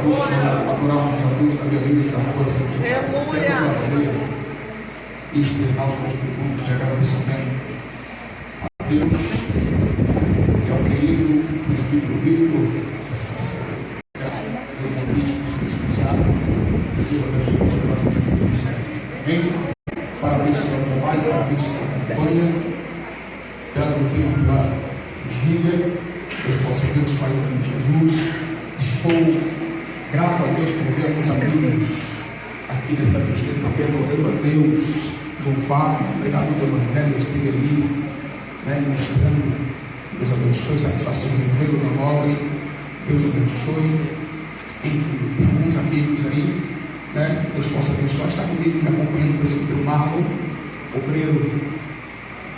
juntos, adorarmos a Deus da beleza e da boa santidade. Quero fazer e externar os meus tributos de agradecimento a Deus e ao querido presbítero Victor, satisfação, pelo convite que nos foi dispensado. Deus abençoe toda a nossa vida. Amém? Parabéns pelo trabalho, parabéns pela campanha, pela vigília. Deus possa abençoar em nome de Jesus. Estou grato a Deus por ver alguns amigos aqui nesta vigília também adorando a Deus. João Fábio, obrigado pelo Evangelho, esteve ali, ministrando. Deus abençoe, satisfação do veio da nobre. Deus abençoe. Enfim, tem alguns amigos aí, Deus possa abençoar. Está comigo, me acompanhando, o presbítero Marlon, obreiro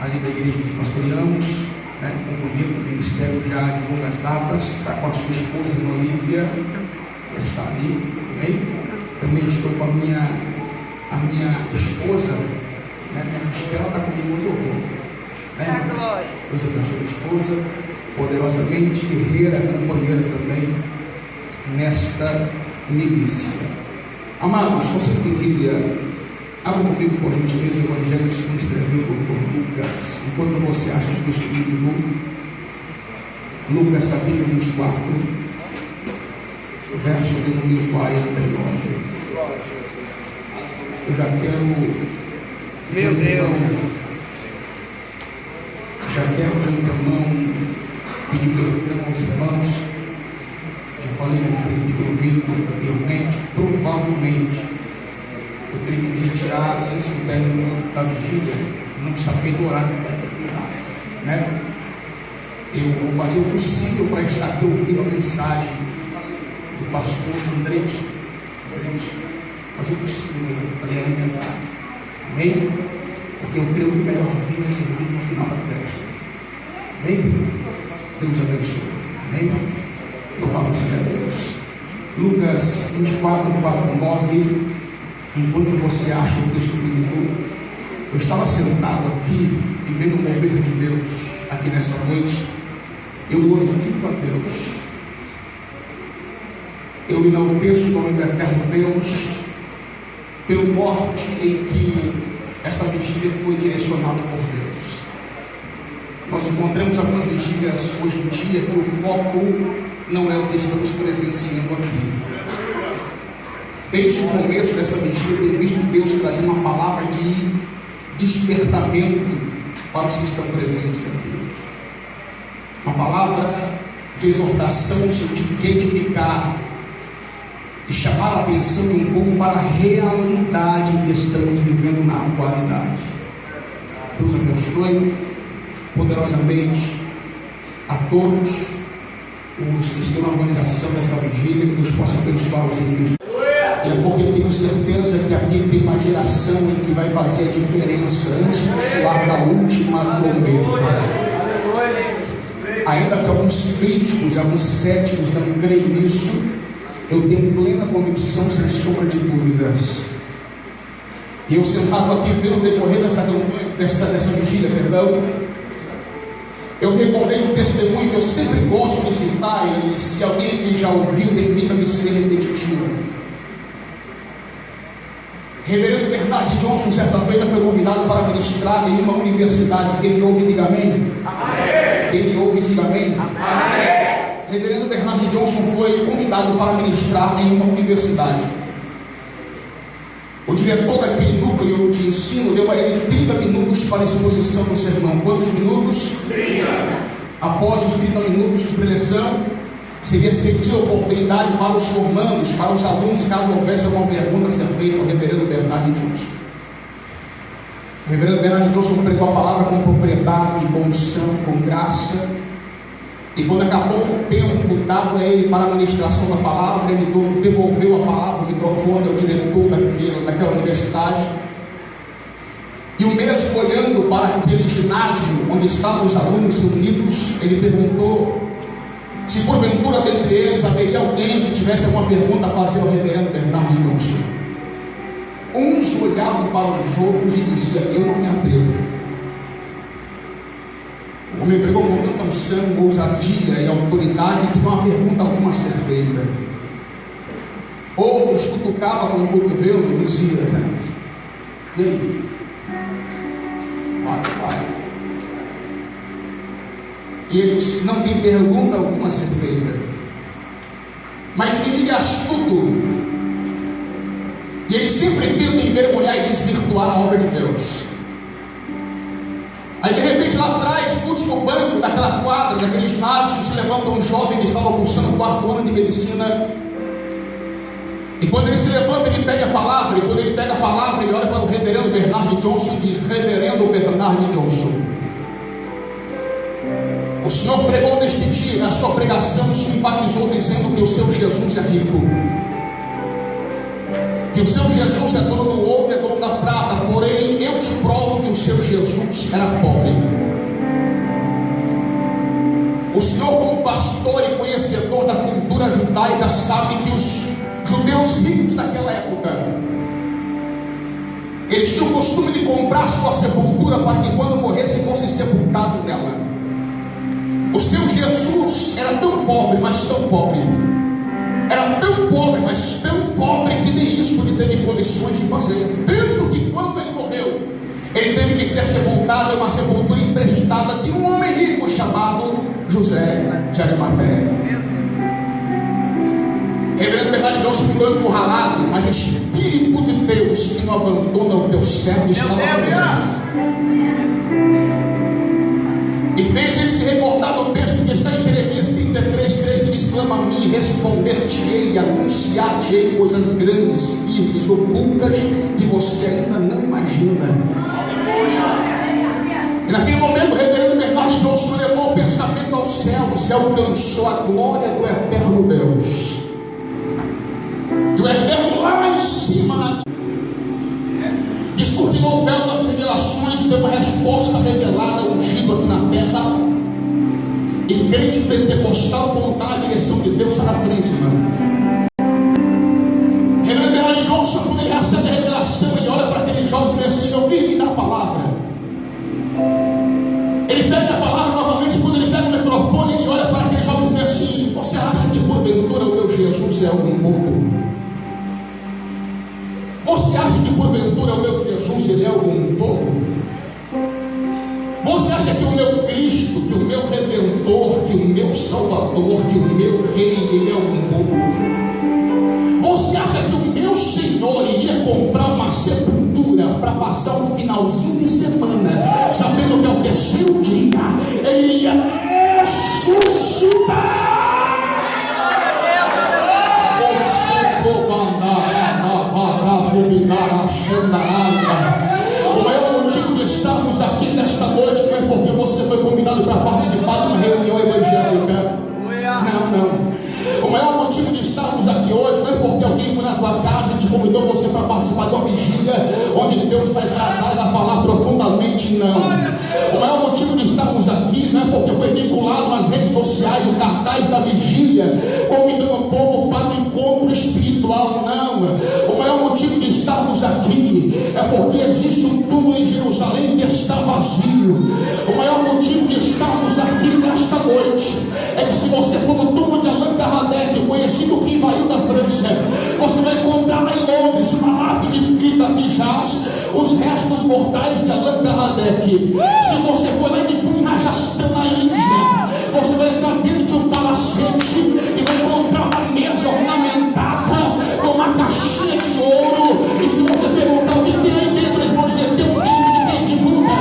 ali da igreja que pastoreamos, companheiro do ministério já de longas datas. Está com a sua esposa, Olivia, já está ali, amém? Também estou com a minha esposa, minha Estela está comigo onde eu vou. Deus abençoe a esposa, poderosamente guerreira, companheira também nesta milícia. Amados, se você tem Bíblia, abra comigo por gentileza o Evangelho segundo escreveu o Dr. Lucas, enquanto você acha o texto bíblico. Lucas capítulo 24, verso de número 49. Eu já quero de antemão pedir perdão aos irmãos. Já falei com o presbítero Victor anteriormente. Provavelmente eu teria que me retirar antes do término da vigília, não saber do horário que vai terminar, Eu vou fazer o possível para estar aqui ouvindo a mensagem do pastor Andrés. Fazer o possível para lhe alimentar. Amém? Porque eu creio que melhor vinho é servido no final da festa. Amém? Deus abençoe. Amém? Louvado seja Deus. Lucas 24, 4, 9. Enquanto você acha o texto bíblico, eu estava sentado aqui e vendo o mover de Deus aqui nesta noite. Eu glorifico a Deus. Eu enalteço o nome do eterno Deus pelo porte em que esta vigília foi direcionada por Deus. Nós encontramos algumas vigílias hoje em dia que o foco não é o que estamos presenciando aqui. Desde o começo dessa vigília, eu tenho visto Deus trazer uma palavra de despertamento para os que estão presentes aqui. Uma palavra de exortação no sentido de edificar e chamar a atenção de um povo para a realidade que estamos vivendo na atualidade. Deus abençoe poderosamente a todos os que estão na organização desta vigília, que Deus possa abençoar os irmãos. E é porque eu tenho certeza que aqui tem uma geração em que vai fazer a diferença antes do soar da última trombeta. Ainda que alguns críticos, alguns céticos não creem nisso, eu tenho plena convicção, sem sombra de dúvidas. E eu sentado aqui vendo o decorrer dessa vigília, eu recordei um testemunho que eu sempre gosto de citar, e se alguém aqui já ouviu, permita-me ser repetitivo. Reverendo Bernard Johnson, certa feita, foi convidado para ministrar em uma universidade. Quem me ouve, diga amém. Amém. Quem me ouve, diga amém. Amém. Reverendo Bernard Johnson foi convidado para ministrar em uma universidade. O diretor daquele núcleo de ensino deu a ele 30 minutos para a exposição do sermão. Quantos minutos? 30. Após os 30 minutos de preleção, seria cedida a oportunidade para os formandos, para os alunos, caso houvesse alguma pergunta a ser feita ao reverendo Bernard Johnson. O reverendo Bernard Johnson pregou a palavra com propriedade, com unção, com graça. E quando acabou o tempo dado a ele para a ministração da palavra, ele devolveu a palavra, o microfone ao diretor daquela universidade. E o mesmo, olhando para aquele ginásio onde estavam os alunos reunidos, ele perguntou se porventura dentre eles haveria alguém que tivesse alguma pergunta a fazer ao reverendo Bernard Johnson. Uns olhavam para os outros e diziam: eu não me atrevo. O homem pregou com tanta unção, ousadia e autoridade que não há pergunta alguma a ser feita. Outros cutucavam com o cotovelo e diziam: e aí? Vai. E eles não têm pergunta alguma a ser feita. Mas o inimigo é astuto, e ele sempre tenta envergonhar e desvirtuar a obra de Deus. Aí de repente lá atrás, no último banco daquela quadra, daquele ginásio, se levanta um jovem que estava cursando o 4º ano de medicina. E quando ele se levanta, ele pega a palavra. E quando ele pega a palavra, ele olha para o reverendo Bernard Johnson e diz: reverendo Bernard Johnson, o senhor pregou neste dia, na sua pregação, se enfatizou dizendo que o seu Jesus é rico, que o seu Jesus é dono do ouro e é dono da prata. Porém, eu te provo que o seu Jesus era pobre. O senhor, como pastor e conhecedor da cultura judaica, sabe que os judeus ricos daquela época, eles tinham o costume de comprar sua sepultura para que quando morresse fosse sepultado nela. O seu Jesus era tão pobre, mas tão pobre, era tão pobre, mas tão pobre, que nem isso ele teve condições de fazer. Tanto que quando ele morreu, ele teve que ser sepultado em uma sepultura emprestada de um homem rico chamado José de Arimateia. Reverendo Bernard Johnson ficou encurralado, mas o Espírito de Deus, que não abandona o teu servo, estava com ele. E fez ele se recordar do texto que está em Jeremias 33:3, que diz: clama a mim, responder-te-ei e anunciar-te-ei coisas grandes, firmes, ocultas, que você ainda não imagina. E naquele momento o reverendo Bernard Johnson levou o pensamento ao céu. O céu alcançou a glória do eterno Deus. E o eterno lá em cima descortinou o véu das revelações e deu uma resposta revelada, ungido aqui na terra. E crente pentecostal contar a direção de Deus na frente, irmão. Reverendo Bernard Johnson, quando ele recebe a revelação, ele olha para aquele jovem e diz assim: meu filho, me dá a palavra. Ele pede a palavra novamente. Quando ele pega o microfone, ele olha para aquele jovem e diz assim: você acha que porventura o meu Jesus é algum bobo? Você acha que porventura o meu Jesus ele é algum tolo? Você acha que o meu Cristo, que o meu Redentor, que o meu Salvador, que o meu Rei, ele é algum bobo? Você acha que o meu Senhor iria comprar uma sepultura para passar um finalzinho de semana, sabendo que ao terceiro dia ele iria ressuscitar? O maior motivo de estarmos aqui nesta noite não é porque você foi convidado para participar de uma reunião evangélica. Não. O maior motivo de estarmos aqui hoje não é porque alguém foi na tua casa e te convidou você para participar de uma vigília onde Deus vai tratar e vai falar profundamente. Não. O maior motivo de estarmos aqui não é porque foi vinculado nas redes sociais o cartaz da vigília convidando o povo para o encontro espiritual. Não. O maior motivo de estarmos aqui é porque existe um túmulo em Jerusalém que está vazio. O maior motivo de estarmos aqui nesta noite é que se você for no túmulo de Allan Kardec, conhecido rival da França, você vai encontrar lá em Londres uma lápide escrita: que jaz os restos mortais de Allan Kardec. Se você for lá em Rajasthan, na Índia, você vai entrar dentro de um palacete e vai encontrar uma mesa ornamentada com uma caixinha de ouro. E se você perguntar o que tem aí dentro, eles vão dizer: tem um dente de Pendimuna,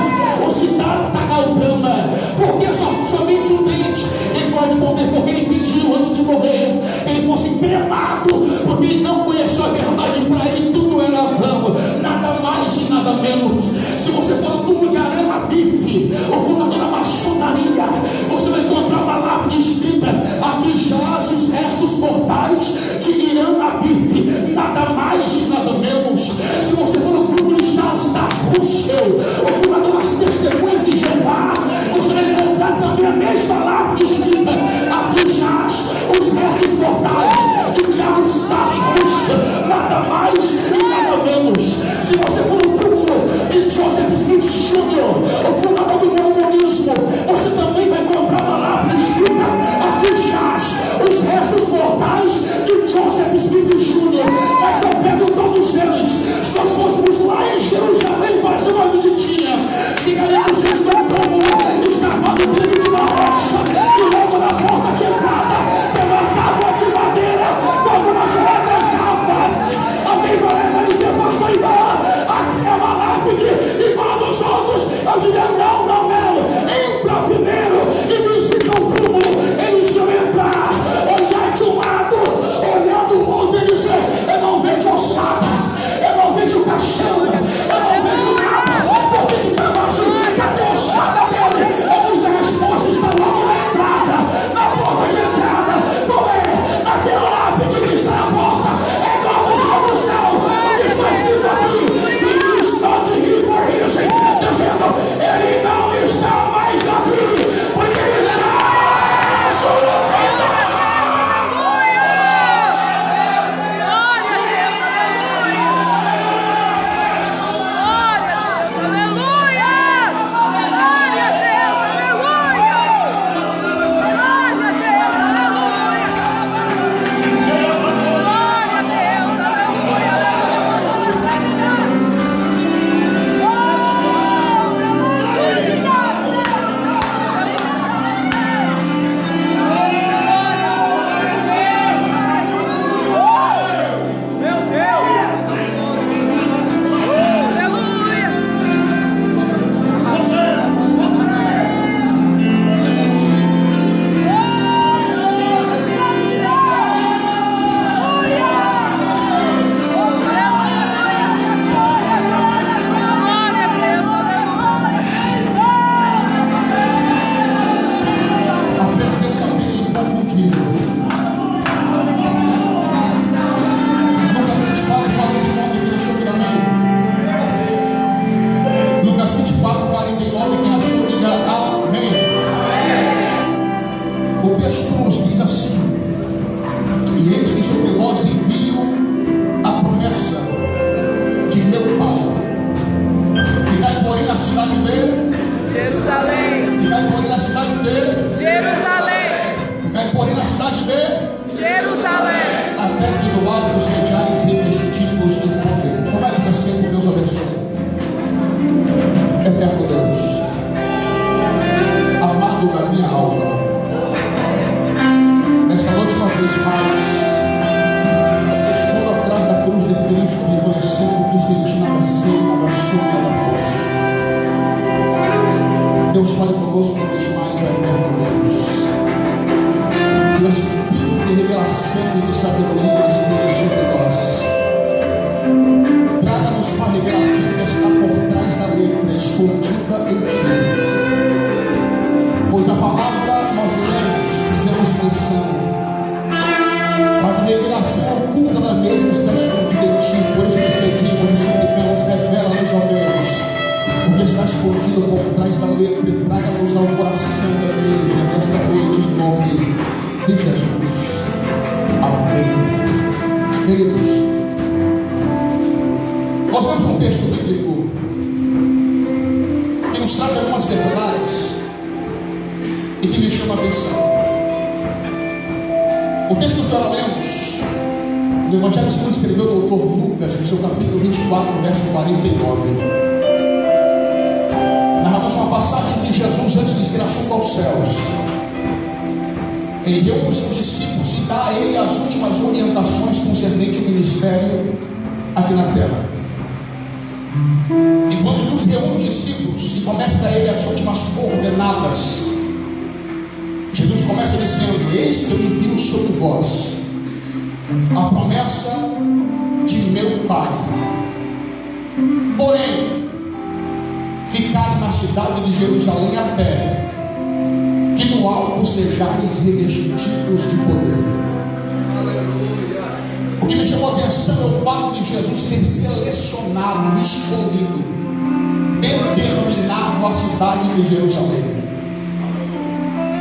o Siddhartha Gautama. Por que somente um dente? Eles vão responder: porque ele pediu antes de morrer que ele fosse cremado, porque ele não conheceu a verdade. Para ele tudo era vão, nada mais e nada menos. Se você for no túmulo de Arama Bife, o fundador da maçonaria, você vai encontrar uma lápide escrita: aqui jaz os restos mortais de Irama Bife, nada mais e nada menos. Se você for no túmulo de Charles Russell, o fundador das Testemunhas de Jeová, você vai encontrar também a mesma lápide escrita: aqui jaz os restos mortais de Charles Russell, nada mais e nada menos. Se você for no túmulo de Joseph Smith Jr., o fundador do mormonismo, você também vai encontrar uma lápide escrita: aqui jaz os restos mortais de Joseph Smith Jr., mas eu pego todos eles. Se nós fôssemos lá em Jerusalém fazer uma visitinha, chegaríamos diante do túmulo, escavado dentro de uma rocha, e logo na porta de entrada tem uma tábua de madeira com algumas letras gravadas. Alguém vai dizer, pastor Ivan, aqui é uma lápide igual a dos outros. Eu diria, não, entra primeiro e visita o túmulo. Eles iam entrar, olhar de um lado, olhar do outro e dizer, eu não vejo ossada, eu não vejo caixão, eu não vejo nada. Por que está vazio? Cadê a ossada dele? Eu disse, a resposta está logo na entrada, na porta de entrada. Como é? Naquela lápide que está na porta. É igual aos outros não. O que está escrito aqui? He is not here for his. Dizendo, ele não está mais aqui, porque ele já ressuscitou. Deus fale conosco uma vez mais, ó eterno Deus. Que o Espírito de revelação e de sabedoria esteja sobre nós. Traga-nos uma revelação que está por trás da letra, escondida em ti. Pois a palavra nós lemos, fizemos menção, mas a revelação oculta da mesma está escondida em ti. Por isso te pedimos e suplicamos, revela-nos, ó Deus, porque está escondido por trás da letra, e traga-nos ao coração da igreja nesta noite, em nome de Jesus. Amém. Queridos, nós temos um texto bíblico que nos traz algumas verdades e que me chama a atenção. O texto que nós lemos no Evangelho segundo escreveu o doutor Lucas, no seu capítulo 24, verso 49. Narramos uma passagem que Jesus, antes de ser assunto aos céus, ele reúne os seus discípulos e dá a ele as últimas orientações concernentes ao ministério aqui na terra. E quando Jesus reúne os discípulos e começa a dar a ele as últimas coordenadas, Jesus começa dizendo: eis que eu envio sobre vós a promessa de meu Pai, porém ficai na cidade de Jerusalém até que no alto sejais revestidos de poder. O que me chamou a atenção é o fato de Jesus ter selecionado, escolhido, determinado a cidade de Jerusalém.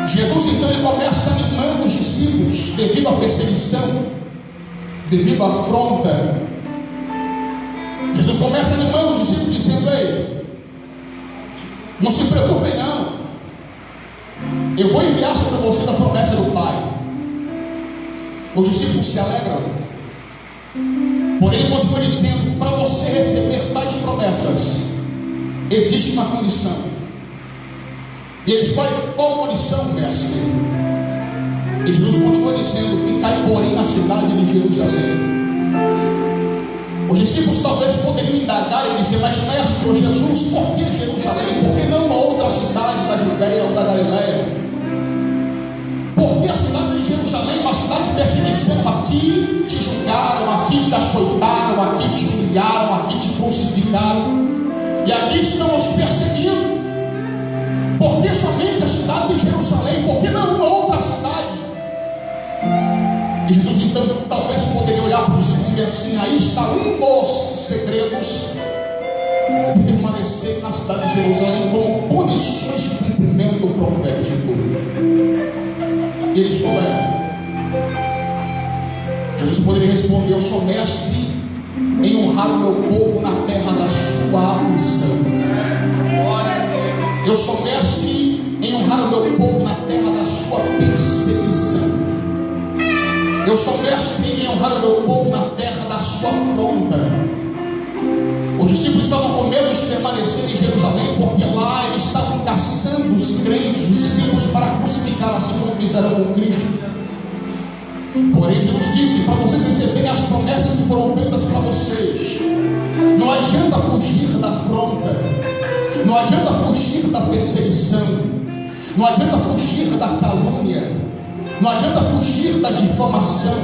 Jesus então ele começa animando os discípulos devido à perseguição, devido à afronta. Jesus começa animando os discípulos dizendo: ei, não se preocupem não, eu vou enviar sobre você a promessa do Pai. Os discípulos se alegram, Porém, ele continua dizendo: para você receber tais promessas, existe uma condição. E ele escolhe qual condição, mestre? E Jesus continua dizendo: ficai, porém, na cidade de Jerusalém. Os discípulos talvez poderiam indagar e dizer: mas mestre, ou Jesus, por que Jerusalém? Por que não uma outra cidade da Judeia ou da Galileia? Por que a cidade de Jerusalém, uma cidade de perseguição? Aqui te julgaram, aqui te açoitaram, aqui te humilharam, aqui te crucificaram, e aqui estão os perseguindo. Por que somente a cidade de Jerusalém? Por que não uma outra cidade? E Jesus então talvez poderia olhar para os discípulos e dizer assim: aí está um dos segredos de permanecer na cidade de Jerusalém como condições de cumprimento profético. E eles souberam. Jesus poderia responder: eu sou mestre em honrar o meu povo na terra da sua aflição. Eu sou mestre em honrar o meu povo na terra da sua perseguição. Eu sou mestre em honrar o meu povo na terra da sua afronta. Os discípulos estavam com medo de permanecer em Jerusalém, porque lá eles estavam caçando os crentes, os discípulos, para crucificar, assim como fizeram com Cristo. Porém, Jesus disse: para vocês receberem as promessas que foram feitas para vocês, não adianta fugir da afronta, não adianta fugir da perseguição, não adianta fugir da calúnia, não adianta fugir da difamação,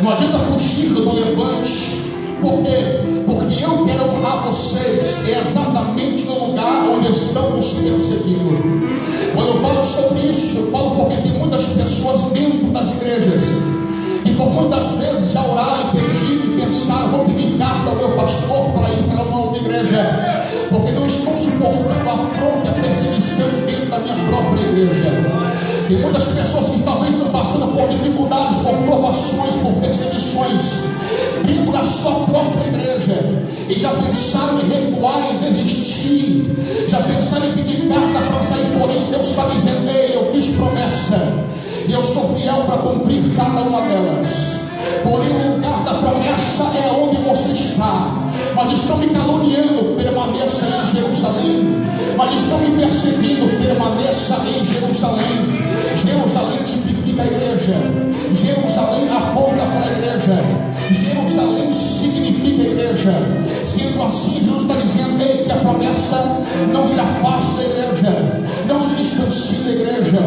não adianta fugir do levante. Por quê? Porque eu quero honrar vocês exatamente no lugar onde estão nos perseguindo. Quando eu falo sobre isso, eu falo porque tem muitas pessoas dentro das igrejas que por muitas vezes já oraram e pediram e pensaram: vou pedir carta ao meu pastor para ir para uma outra igreja, porque não estou suportando a afronta e a perseguição dentro da minha própria igreja. Tem muitas pessoas que talvez estão passando por dificuldades, por provações, por perseguições dentro da sua própria igreja, e já pensaram em recuar, em desistir, já pensaram em pedir carta para sair. Porém, Deus está dizendo: ei, eu fiz promessa e eu sou fiel para cumprir cada uma delas. Porém, o lugar da promessa é onde você está. Mas estão me caluniando, permaneça em Jerusalém. Mas estão me perseguindo, permaneça em Jerusalém. Jerusalém tipifica a igreja. Jerusalém aponta para a igreja. Jerusalém significa a igreja. Sendo assim, Jesus está dizendo: ei, que a promessa não se afaste da igreja, não se distancie da igreja,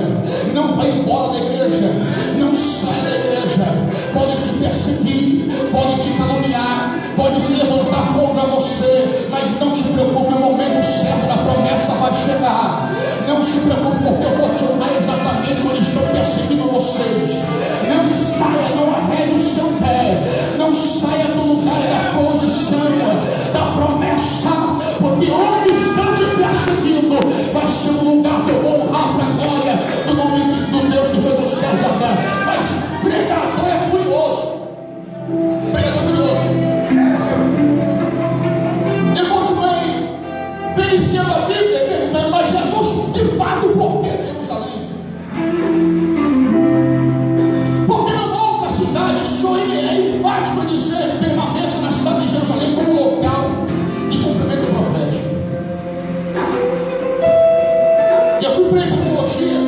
não vai embora da igreja, não sai da igreja. Podem te perseguir, podem te caluniar, podem se levantar contra você, mas não te preocupe, o momento certo da promessa vai chegar. Não se preocupe, porque eu vou te honrar exatamente onde estão perseguindo vocês. Não saia, não arrede o seu pé, não saia do lugar e da posição da promessa, porque onde estão te perseguindo vai ser um lugar que eu vou honrar para a glória do nome do Deus que fez os céus e a terra. Mas pregador é curioso, pregador é curioso. Eu continuei periciando a Bíblia e perguntando: mas Jesus, de fato, por que Jerusalém? Por que não outra cidade? Isso é enfático dizer: permaneça na cidade de Jerusalém como local de cumprimento profético. E eu fui para a etimologia.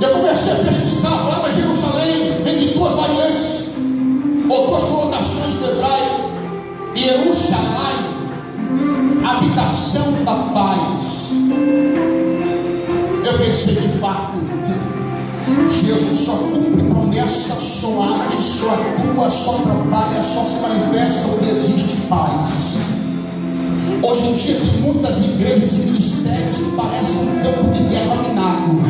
Eu comecei a pesquisar. A palavra Jerusalém vem de duas variantes, ou duas conotações do hebraico: Yerushalayim, habitação da paz. Eu pensei: de fato, Jesus só cumpre promessa, só age, só atua, só trabalha, só se manifesta onde existe paz. Hoje em dia tem muitas igrejas e ministérios que parecem um campo de guerra minado.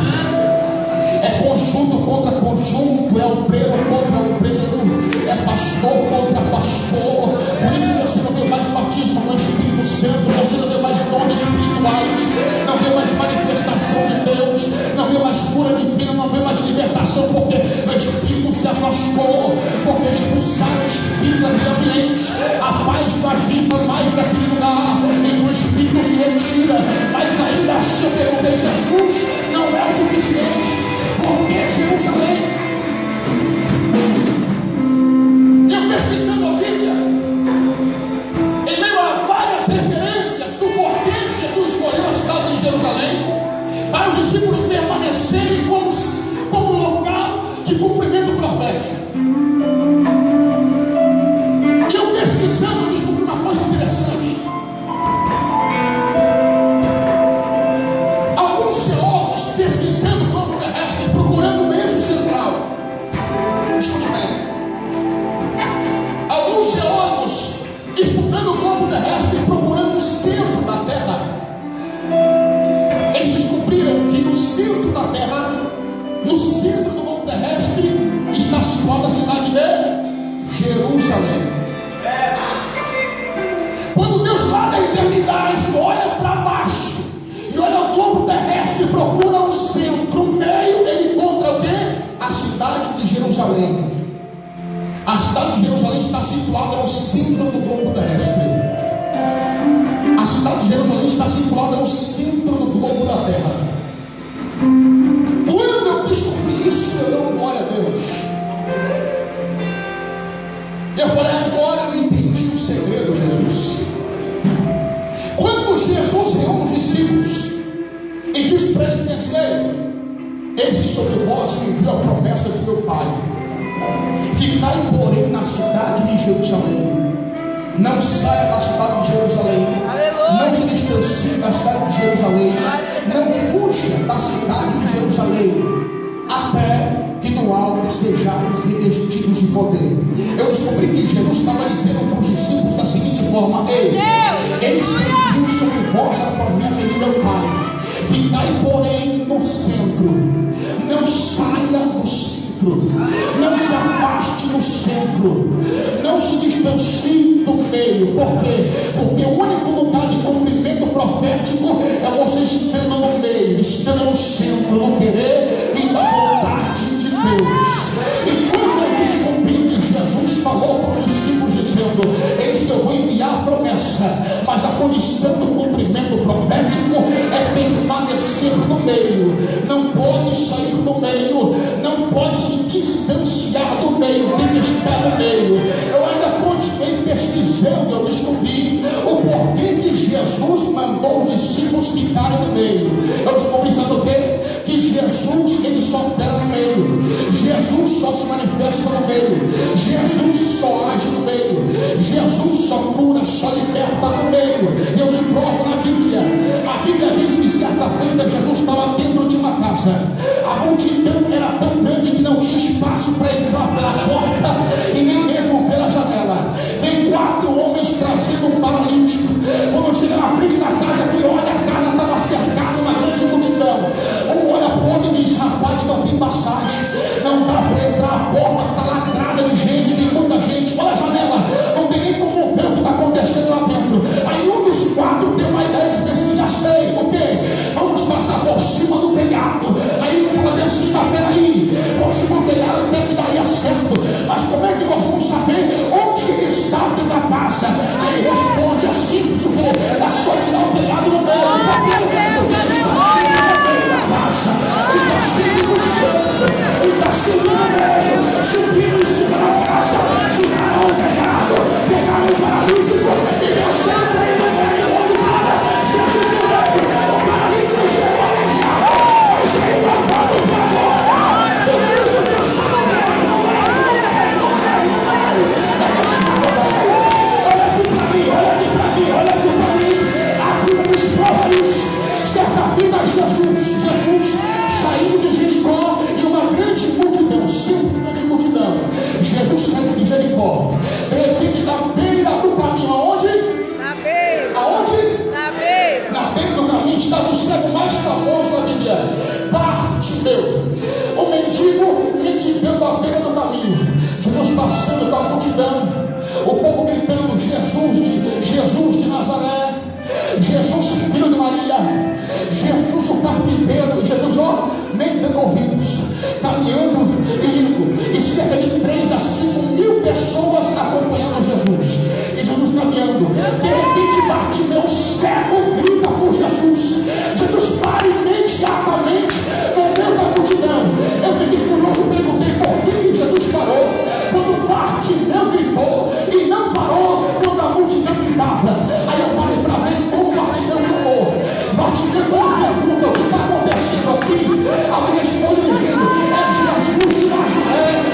É conjunto contra conjunto, é obreiro contra obreiro, é pastor contra pastor. Por isso você não vê mais batismo no Espírito Santo, você não vê mais dons espirituais, não vê mais manifestação de Deus, não vê mais cura divina, não vê mais libertação, porque o Espírito se afastou, porque expulsaram o Espírito daquele ambiente. A paz não habita mais naquele lugar, e o Espírito se retira. Mas ainda assim eu perguntei: Jesus não é o suficiente? Por que Jerusalém? cumprimento profético. E eu pesquisando, eu descobri uma coisa interessante. Alguns geólogos pesquisando o globo terrestre, procurando o eixo central. Escute bem. Alguns geólogos estudando o globo terrestre, procurando o centro da Terra. Eles descobriram que no centro da Terra, no centro do globo terrestre, está situada a cidade de Jerusalém. Quando Deus lá da eternidade olha para baixo e olha o globo terrestre e procura o centro, o meio, ele encontra o quê? A cidade de Jerusalém. A cidade de Jerusalém está situada no centro do globo terrestre. A cidade de Jerusalém está situada no centro do globo da terra. Quando eu descobri isso, eu dei glória a Deus. Eu falei, agora eu entendi o segredo, Jesus. Quando Jesus reúne os discípulos e diz para eles: pensei, eis que sobre vós me enviou a promessa do meu Pai. Ficai, porém, na cidade de Jerusalém. Não saia da cidade de Jerusalém. Aleluia. Não se distancie da cidade de Jerusalém. Não fuja da cidade de Jerusalém, até que do alto sejais revestidos de poder. Eu descobri que Jesus estava dizendo para os discípulos da seguinte forma: ei, eis que envio sobre vós a promessa de meu Pai. Ficai, porém, no centro. Não saia do centro. Não se afaste do centro. Não se distancie do meio. Por quê? Porque o único lugar de cumprimento profético é você estando no meio, estando no centro, no querer e na vontade de Deus. E quando eu descobri que Jesus falou para os discípulos dizendo: eis que eu vou enviar a promessa, mas a condição do cumprimento profético é permanecer no meio. Não pode sair do meio, não pode se distanciar do meio, tem que estar no meio. Eu ainda continuei pesquisando, eu descobri o porquê que Jesus mandou os discípulos ficarem no meio. Eu descobri, sabe o quê? Que Jesus, ele só opera no meio. Jesus só se manifesta no meio. Jesus só age no meio. Jesus só cura, só liberta no meio. Eu te provo na Bíblia. A Bíblia diz que certa feita Jesus estava dentro de uma casa. A multidão era tão grande que não tinha espaço para entrar pela porta e nem mesmo pela janela. Vem 4 homens trazendo um paralítico. Quando chega na frente da casa, que olha, a casa estava cercada, uma grande multidão. Um olha para o outro e diz: rapaz, não tem passagem, não dá para entrar, a porta está ladrada de gente, tem muita gente, olha a janela, não tem nem como ver o que está acontecendo lá dentro. Aí um dos 4 deu uma ideia e disse assim: já sei, o quê? Vamos passar por cima do telhado. Aí ele falou assim: mas peraí, por cima do telhado até que daria certo, mas como é que nós vamos saber onde está o da casa? Aí ele responde assim: é só tirar o telhado no meio, porque ele está sempre no meio da casa, ele está sempre no centro, ele está sempre no meio, subindo em cima da casa, tiraram o telhado, pegaram o paralítico e desceram para ir no meio, onde nada, Jesus no meio, o paralítico saiu aleijado, mas saiu babado para agora, o Cristo que está no meio, no meio, olha aqui para mim, olha aqui para mim, olha aqui para mim, a Bíblia nos prova isso. Certa vida Jesus saiu de Jericó e uma grande multidão, sempre grande multidão. Jesus saiu de Jericó, de repente na beira do caminho, aonde? Na beira. Aonde? Na beira. Na beira do caminho estava o cego mais famoso da Bíblia, Bartimeu, o mendigo mendigando à beira do caminho. Jesus passando com a multidão, o povo gritando: Jesus de Nazaré, Jesus filho de Maria, Jesus o carpinteiro, Jesus nem dando ouvidos, caminhando e indo, e cerca de 3 a 5 mil pessoas acompanhando Jesus, e Jesus caminhando. De repente Bartimeu cego grita por Jesus: Jesus, pare imediatamente no meio da multidão. Eu fiquei curioso, perguntei por que Jesus parou quando Bartimeu gritou e não parou quando a multidão gritava. Aí eu parei para ver como Bartimeu clamou. Bartimeu pergunta: o que está acontecendo aqui? Alguém responde dizendo: é Jesus de Nazaré,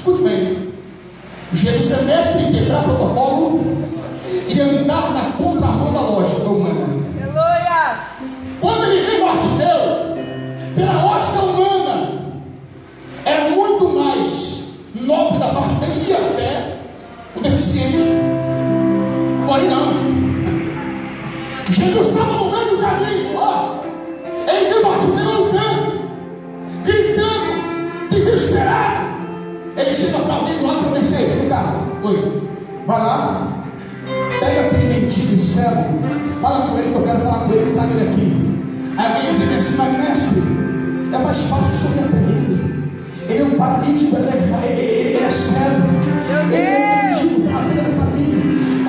Escute bem. Jesus é mestre em quebrar protocolo e andar na contramão da lógica humana. Aleluia! Quando ele veio Bartimeu, pela lógica humana, era muito mais nobre da parte dele ir até o deficiente. Porém não. Jesus estava no meio do caminho lá. Ele viu Bartimeu no canto, gritando, desesperado. Ele chega para alguém lá para vencer. Vem cá, oi, vai lá, pega aquele mendigo cego, fala com ele que eu quero falar com ele, traga ele aqui. Aí alguém diz assim, mas mestre, é mais fácil o senhor até ele. Ele é um paralítico, ele é cego, ele é mendigo, está à beira do caminho.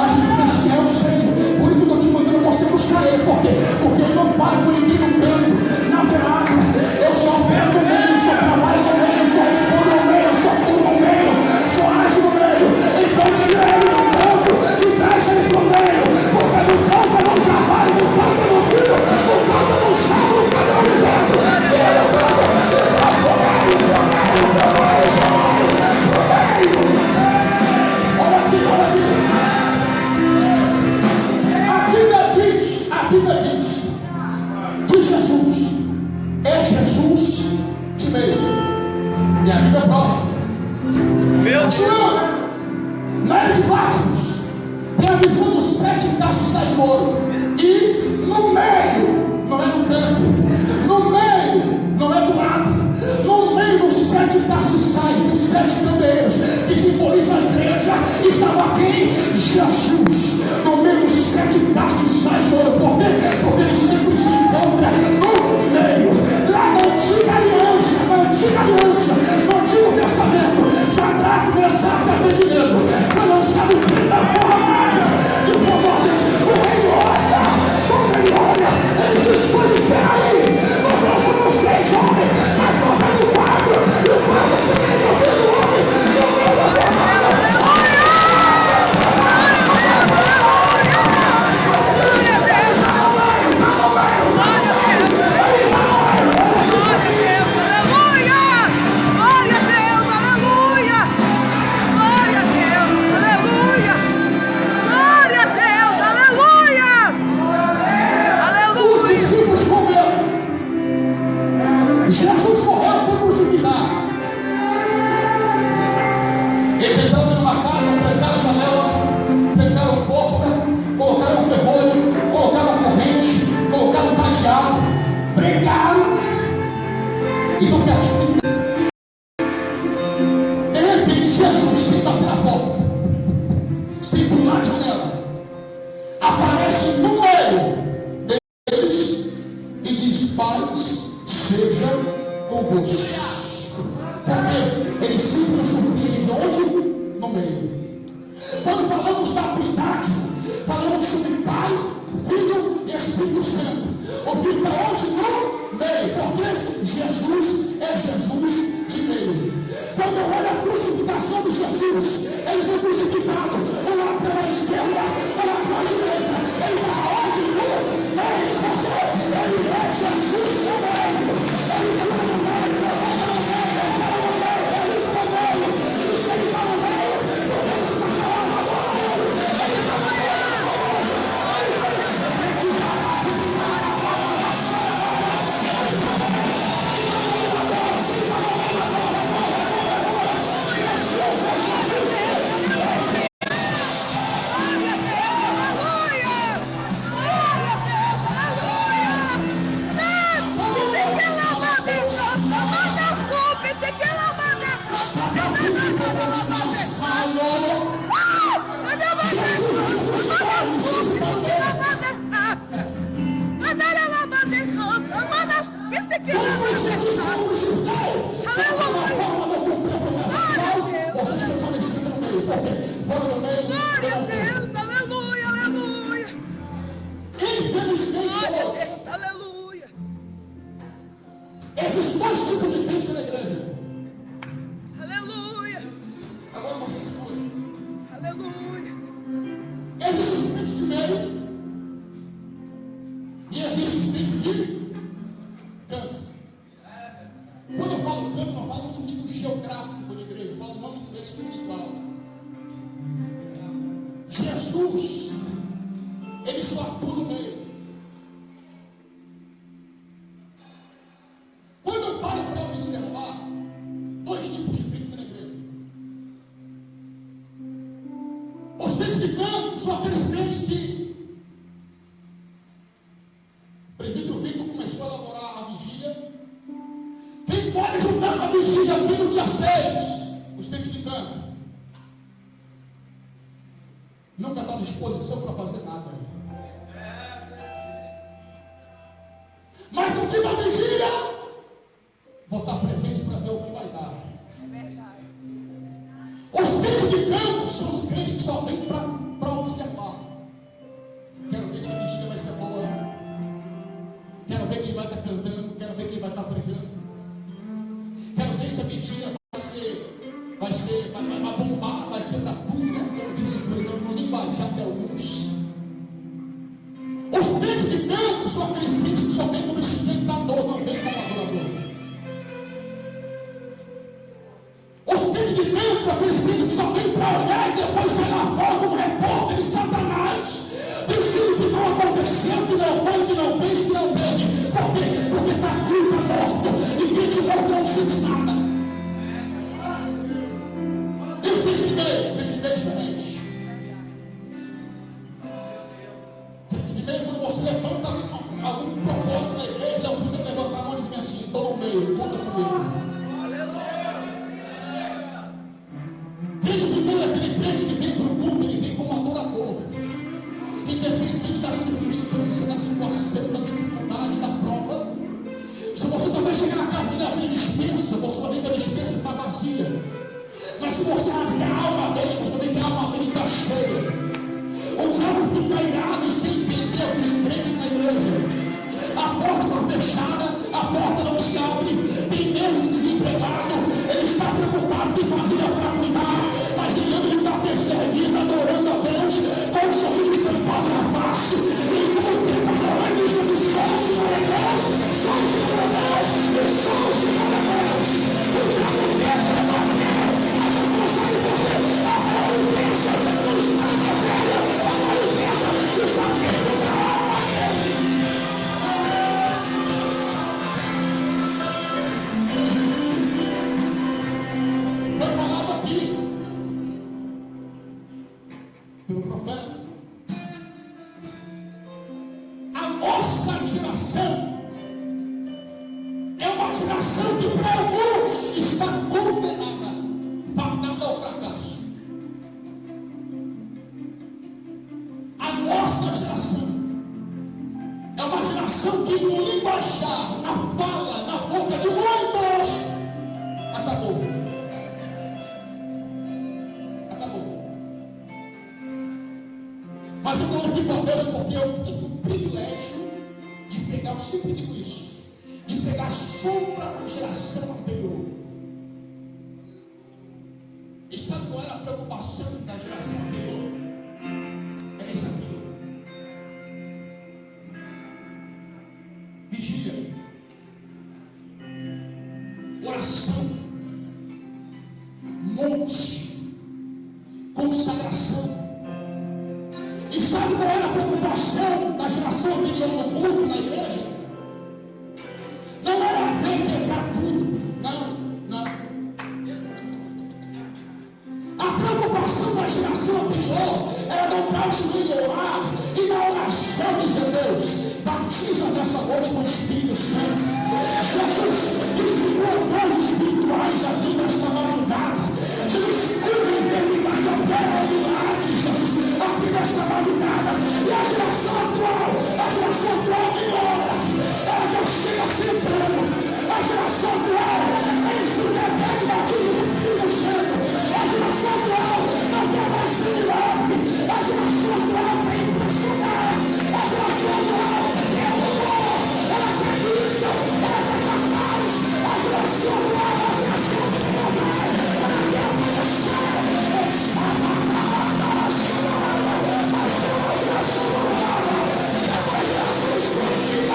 Aí ele diz assim, eu sei, por isso que eu estou te mandando você buscar ele. Por quê? Porque eu não falo com ninguém no canto, na beirada. Eu só pego no meio, só trabalho no meio, só respondo no meio, só pulo no meio, só ajo no meio. Então tira ele do canto e traz ele pro meio. Porque no canto eu não trabalho, no canto eu não tiro, no canto eu não chamo, no canto eu não liberto. Tira o canto e traz pro meio, pro meio, pro meio, pro meio, pro meio. Olha aqui, olha aqui. A Bíblia diz que Jesus é Jesus de meio. E a Bíblia prova. Continuando, na era de Patmos, tem a visão dos 7 castiçais de ouro. E no meio, não é no canto, no meio, não é do lado, no meio dos 7 castiçais, dos 7 candeiros, que simbolizam a igreja, estava quem? Jesus. No meio dos 7 castiçais de ouro. Por quê? Porque ele sempre se encontra no meio. Lá na antiga aliança, no Antigo Testamento, Sadraque, Mesaque e Abednego foi lançado dentro da fornalha de fogo ardente. O rei olha, ele se esconde, espera aí. Nós não somos 3 homens, mas 94. E o quadro é semelhante ao filho do homem. E o meio da fornalha. Jesus morreu e foi crucificado. Eles entraram numa casa, trancaram a janela, trancaram porta, colocaram ferrolho, colocaram corrente, colocaram cadeado, pregaram. E no que atitude? De repente, Jesus, sem bater na porta, sem pular a janela, aparece no meio deles e diz: paz seja convosco. Porque ele sempre nos surpreende onde? No meio. Quando falamos da Trindade, falamos sobre Pai, Filho e Espírito Santo. O Filho está onde? No meio. Porque Jesus é Jesus de meio. Quando eu olho a crucificação de Jesus, ele foi crucificado, olha para a esquerda, olha para a direita, ele está onde? No meio. Porque ele é Jesus de meio. Ele está no meio, ele está no meio, ele está no meio. E se ele está no meio, ele está falando agora. Ele está no meio. Glória a Deus, aleluia, aleluia. Glória a Deus, aleluia. Esses 2 tipos de crentes na igreja. Aleluia. Agora você segura. Aleluia. Existe os crentes de meio e existe os crentes de canto. Quando eu falo canto, eu falo no sentido geográfico da igreja. Eu falo não espiritual. Jesus, ele só atua no meio. Quando eu paro para observar dois tipos de crentes na igreja. Os crentes de canto são aqueles crentes que o presbítero Victor começou a elaborar a vigília. Quem pode ajudar a vigília aqui no dia 6? Os crentes de canto. Nunca está à disposição para fazer nada. Mas no dia da vigília, vou estar presente para ver o que vai dar. É verdade. Os crentes de canto são os crentes que só vêm para observar. Quero ver se a vigília vai ser boa. Quero ver quem vai estar cantando. Quero ver quem vai estar pregando. Quero ver se a vigília vai bombar, vai ter tudo, né? Como dizem no linguajar de alguns. Os crentes de canto são aqueles crentes que só vêm como espectador, não vêm como adorador. Os crentes de canto são aqueles crentes que só vêm para olhar e depois sair lá fora como repórter de Satanás, dizendo que não aconteceu, que não foi, que não fez, que não teve. Por quê? Porque está cru, está morto, e crente morto não sente nada. E os crentes de meio? Crentes de meio diferentes. Crente de meio, quando você levanta algum propósito na igreja, é o primeiro a levantar a mão e dizer assim: estou no meio, conta comigo. Crente de meio é aquele crente que vem para o mundo, ele vem como adorador. Independente da circunstância, da situação, da dificuldade, da prova. Se você também chegar na casa dele e abrir a despensa, você vai ver que a despensa está vazia. Mas se você rasgar a alma dele, você vê que a alma dele está cheia. O diabo fica irado e sem entender alguns crentes na igreja. A porta está fechada, a porta não se abre. Tem Deus desempregado, ele está preocupado, tem família para cuidar, mas ele está perseguindo, adorando a Deus, com um sorriso estampado na face. E todo tempo adorando e dizendo: só o Senhor é Deus, só o Senhor é Deus, e só o Senhor é Deus. O diabo quer bater, a força de Deus, a maioria não está na velha, a maioria está querendo a alma dele. Foi falado aqui pelo profeta. A nossa geração é uma geração que para alguns está condenada, fadada ao fracasso. A nossa geração é uma geração que no linguajar, na fala, na boca de muitos, acabou. Mas eu glorifico a Deus porque eu tive o privilégio de pegar, eu sempre digo isso, de pegar a sombra da geração anterior. E sabe qual era a preocupação da geração anterior? Era isso aqui. Vigília, oração, monte, consagração. E sabe qual era a preocupação da geração anterior no culto, na igreja? Não era ver quebrar tudo. Não. A preocupação da geração anterior era dobrar o joelho e orar. E na oração dizer: Deus, batiza nessa noite com o Espírito Santo. Jesus, desligou dons espirituais aqui nesta madrugada. Jesus, cura a enfermidade, opera milagres, Jesus, aqui nesta madrugada. E a geração atual nem ora, ela já chega sentando. A geração atual nem se depende daquilo do Espírito Santo. A geração atual não quer mais ter milagre. A geração atual quer impressionar. A geração atual quer amor, ela quer mídia, ela quer cartaz. A geração atual quer transformar, ela quer aparecer. Mas não a geração atual é mais Jesus Cristo.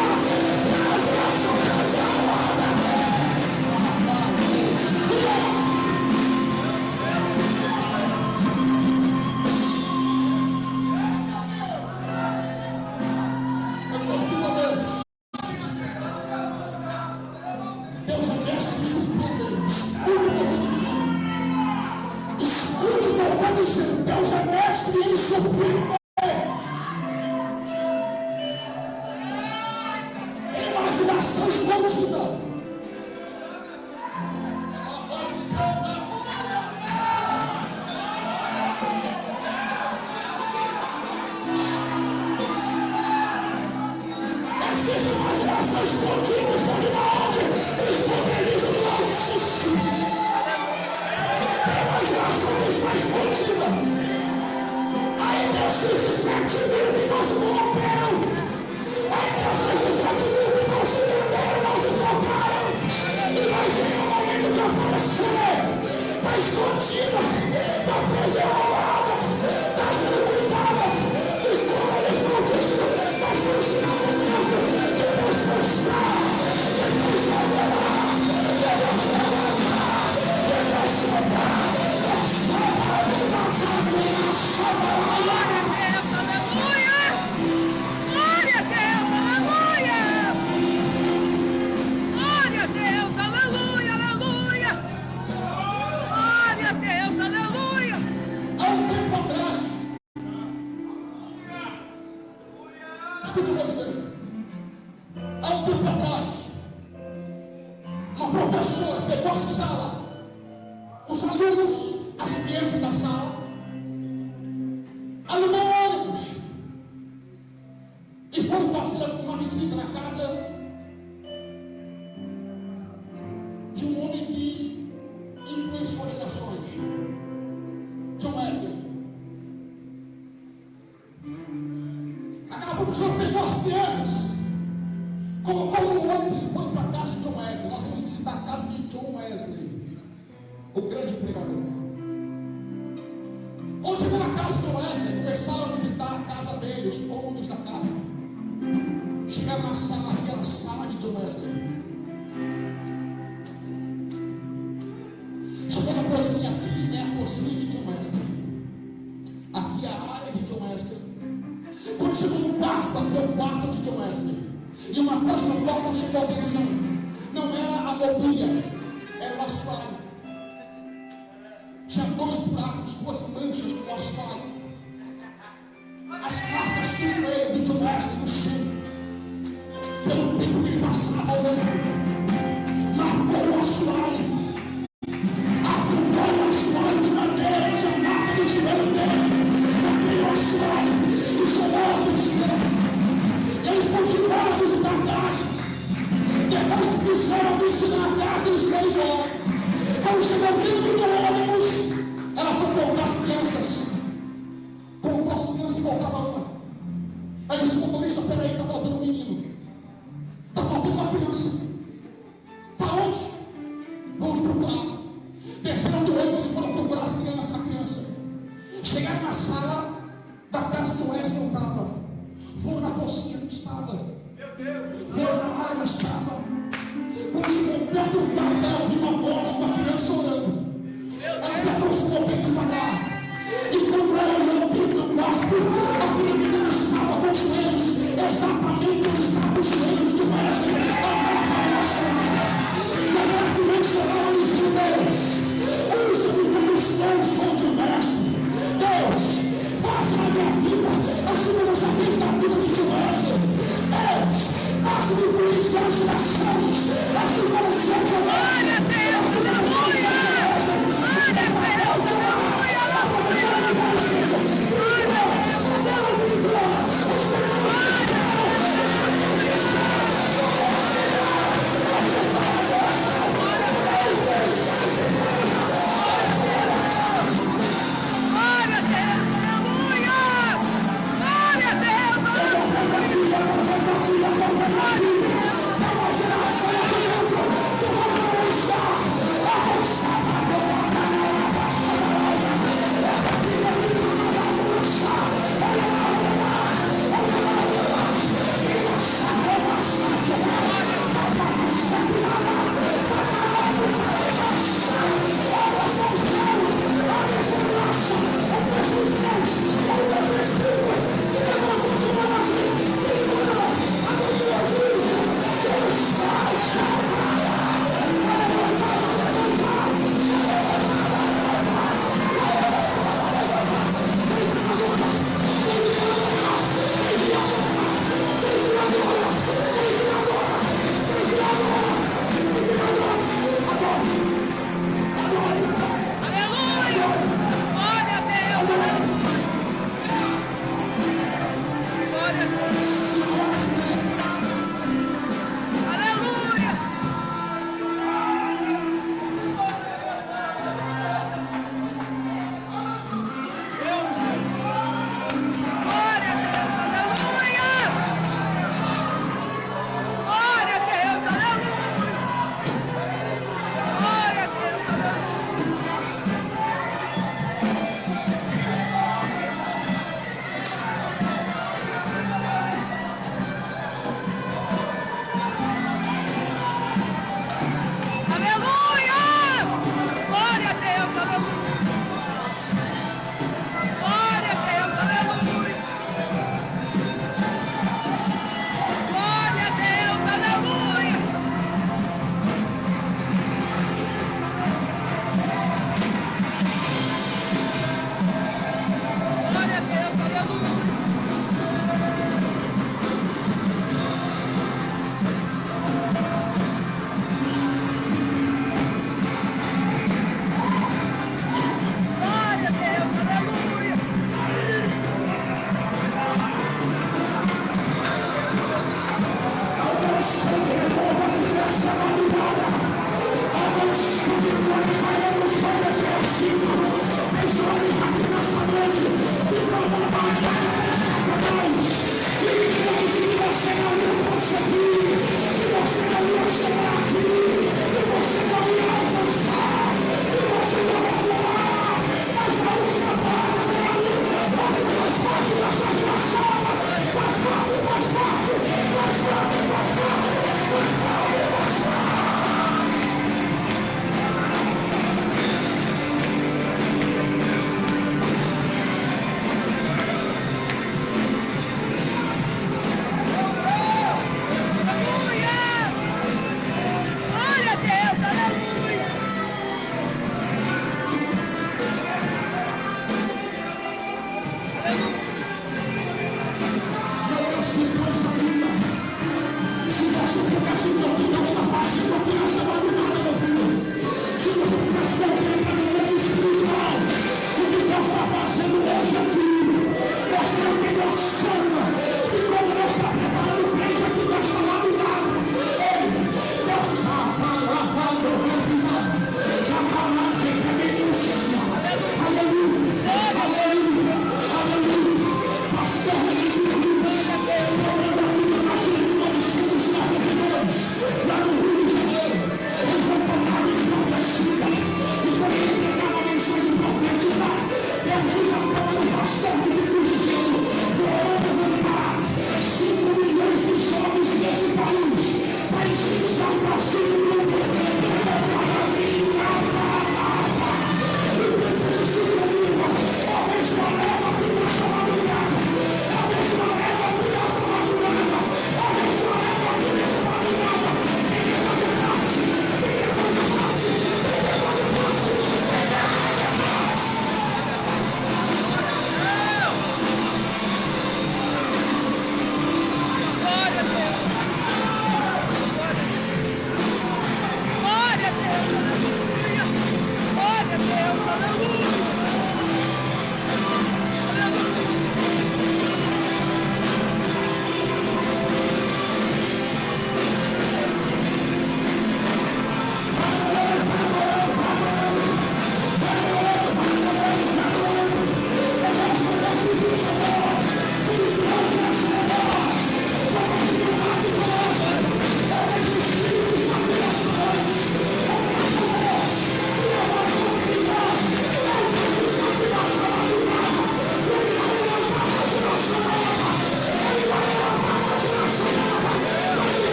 dizendo: Deus é mestre em surpreender. Imaginação escondida. Existe imaginação escondida, escondida onde? Esconderijo do Altíssimo. Imaginação que está escondida. Aí Deus diz: 7 mil que não se corromperam. Aí Deus diz: 7 mil que não se venderam, não se trocaram. E vai chegar o momento de aparecer. Está escondida, está preservada, está sendo cuidada. Esconderijo do Altíssimo. Mas foi o sinal do momento de Deus mostrar, de Deus revelar, de Deus levantar, de Deus sobrar. Glória a Deus, aleluia! Glória a Deus, aleluia, aleluia! Glória a Deus, aleluia! Há um tempo atrás, escuta o que eu dizer. Há um tempo atrás, uma professora pegou a sala, os alunos, as crianças da sala, alugou ônibus e foram fazer uma visita na casa de um homem que influenciou gerações, John Wesley. Aquela professora pegou as crianças, colocou no ônibus e foi para a casa de John Wesley. Nós vamos visitar a casa de John Wesley, o grande pregador. Quando chegou na casa de John Wesley, começaram a visitar a casa dele, os cômodos da casa. Chegaram na sala, aquela sala de John Wesley. Chegaram a cozinha, aqui é a cozinha de John Wesley. Aqui é a área de John Wesley. Quando chegou no quarto, aqui é o quarto de John Wesley. E uma coisa no quarto chamou a atenção. Não era a mobília, era o assoalho. Tinha 2 buracos, 2 manchas no assoalho. As marcas do joelho de John Wesley no chão. Pelo tempo que ele passava olhando, marcou o assoalho. Afundou o assoalho de madeira, tinha marca do joelho dele. Naquele assoalho, e chamou a atenção. Eles continuaram a visitar a casa. Depois que fizeram a visita na casa, eles foram embora. Quando chegou dentro do ônibus, ela foi voltar as crianças. Voltou as crianças e voltava uma. Aí disse: motorista, peraí, está faltando um menino. Está faltando uma criança. Está onde? Vamos procurar. Desceram do ônibus e foram procurar as crianças, a criança. Chegaram na sala da casa de Wesley, não estava. Foram na cozinha, não estava. Foram na área, não estava. Quando chegou perto do quarto, ela ouviu uma voz de uma criança orando. Ela se aproximou bem devagar. E quando ela olhou dentro do quarto, aquele menino estava com os joelhos, exatamente onde estava os joelhos de Wesley. A marca emocionada. E aquela criança orava dizendo: Deus, usa-me como os teus são de Wesley. Deus, faça na minha vida assim como já fez na vida de Wesley. Deus, faça-me influenciar as gerações assim como o Senhor de Wesley. Uma geração que vai estar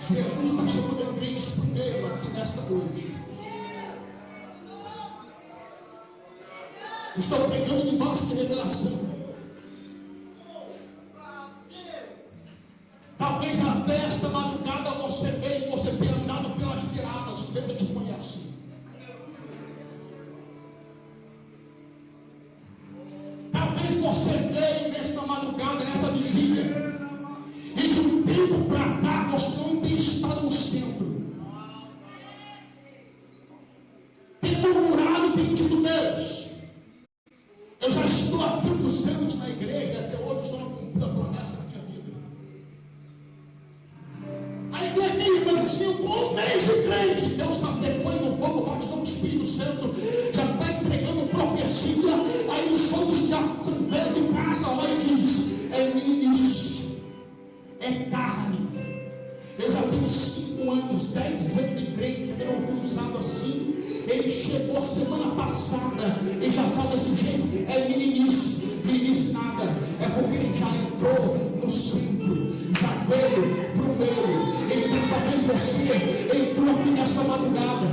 Jesus está chamando o crente primeiro aqui nesta noite. Estou pregando debaixo de revelação. Talvez até esta madrugada você veio, você tenha andado pelas beiradas. Deus te conhece. Talvez você veio nesta madrugada, nessa vigília, e de um tempo para cá você não tem estado no centro. Tem murmurado, tem dito: Deus, eu já estou aqui muitos anos na igreja, até hoje o Senhor não cumpriu a promessa na minha vida. A igreja que eu tinha um mês de crente, Deus sapecou no fogo, batizou com o Espírito Santo, já está entregando profecia. Aí os sonhos já são velhos de casa, olha e diz: é meninice, é carne. Eu já tenho 5 anos, 10 anos de crente, eu não fui usado assim. Ele chegou semana passada e já está desse jeito. É meninice, meninice nada. É porque ele já entrou no centro, já veio para o meio. Então talvez você entrou aqui nessa madrugada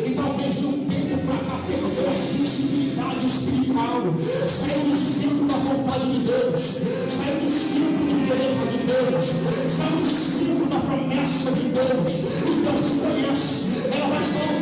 e talvez de um tempo para cá perdeu a sensibilidade espiritual, saiu do centro da vontade de Deus, saiu do centro do querer de Deus, saiu do centro da promessa de Deus. E Deus te conhece. Ela vai estar